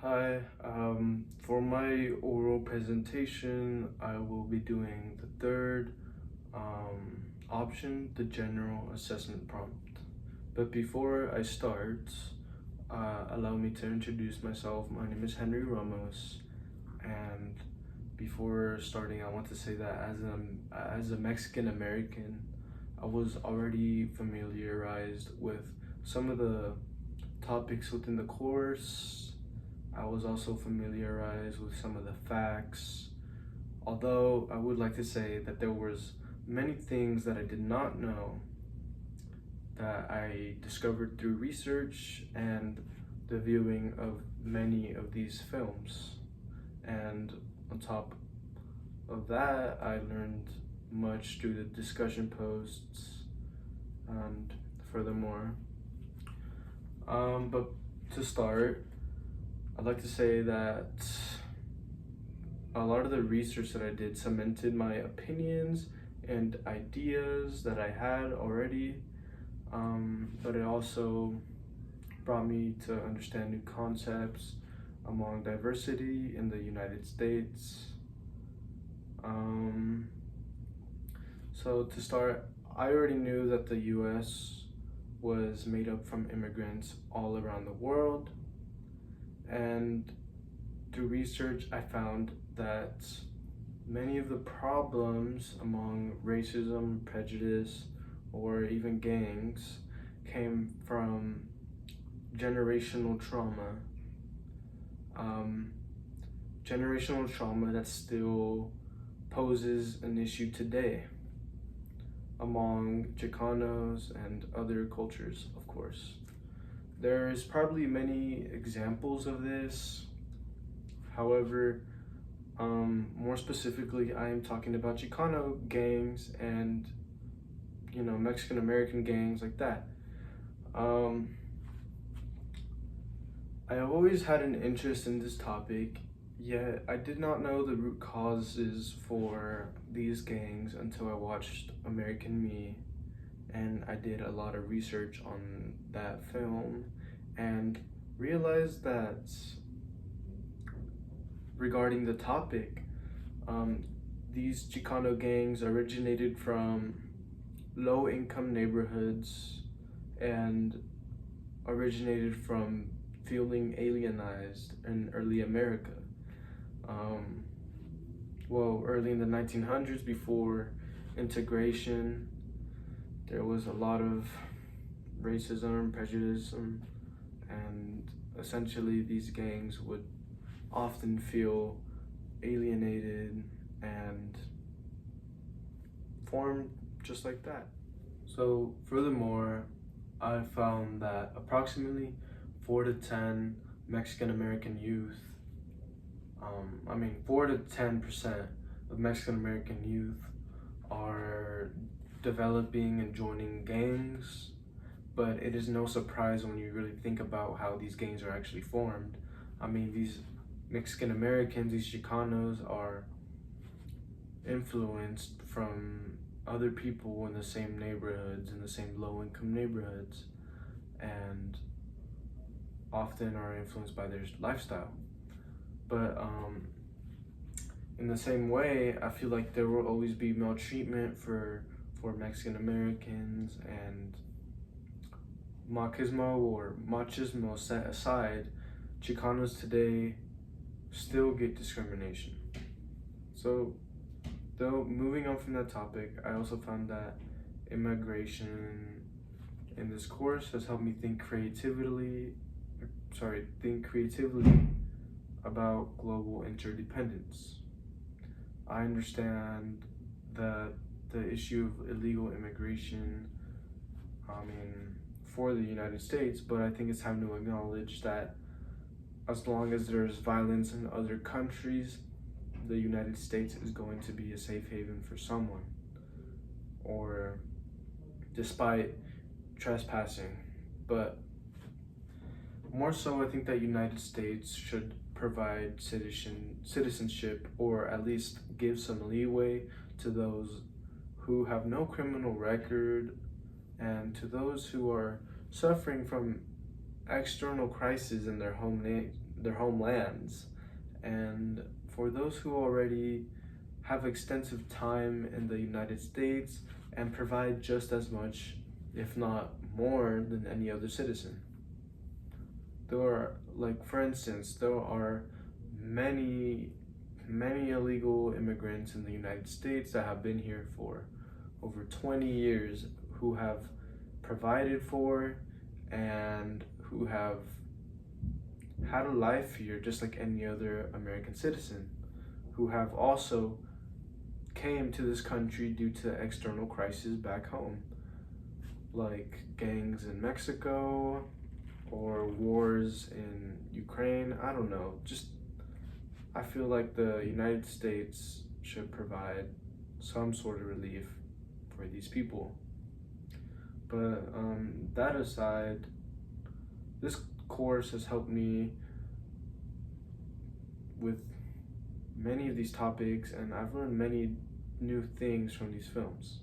Hi, for my oral presentation, I will be doing the third option, the general assessment prompt. But before I start, allow me to introduce myself. My name is Henry Ramos, and before starting, I want to say that as a Mexican American, I was already familiarized with some of the topics within the course. I was also familiarized with some of the facts, although I would like to say that there was many things that I did not know that I discovered through research and the viewing of many of these films. And on top of that, I learned much through the discussion posts and furthermore. But to start, I'd like to say that a lot of the research that I did cemented my opinions and ideas that I had already, but it also brought me to understand new concepts among diversity in the United States. So to start, I already knew that the US was made up from immigrants all around the world. And through research, I found that many of the problems among racism, prejudice, or even gangs came from generational trauma. Generational trauma that still poses an issue today among Chicanos and other cultures, of course. There's probably many examples of this. However, more specifically, I am talking about Chicano gangs and, Mexican American gangs like that. I have always had an interest in this topic, yet I did not know the root causes for these gangs until I watched American Me, and I did a lot of research on that film and realized that regarding the topic, these Chicano gangs originated from low-income neighborhoods and originated from feeling alienized in early America. Early in the 1900s, before integration, there was a lot of racism, prejudice, and essentially these gangs would often feel alienated and formed just like that. So furthermore, I found that approximately 4 to 10 Mexican American youth, 4 to 10% of Mexican American youth are developing and joining gangs, but it is no surprise when you really think about how these gangs are actually formed. These Mexican Americans, these Chicanos, are influenced from other people in the same neighborhoods, in the same low-income neighborhoods, and often are influenced by their lifestyle. But in the same way, I feel like there will always be maltreatment for Mexican Americans, and machismo set aside, Chicanos today still get discrimination. So, though moving on from that topic, I also found that immigration in this course has helped me think creatively about global interdependence. I understand that the issue of illegal immigration for the United States, but I think it's time to acknowledge that as long as there's violence in other countries, the United States is going to be a safe haven for someone, or despite trespassing. But more so, I think that United States should provide citizenship, or at least give some leeway to those who have no criminal record and to those who are suffering from external crises in their their homelands. And for those who already have extensive time in the United States and provide just as much, if not more, than any other citizen. There are, like, for instance, there are many, many illegal immigrants in the United States that have been here for over 20 years who have provided for and who have had a life here just like any other American citizen, who have also came to this country due to external crises back home, like gangs in Mexico or wars in Ukraine. I don't know. Just, I feel like the United States should provide some sort of relief for these people. But that aside, this course has helped me with many of these topics, and I've learned many new things from these films.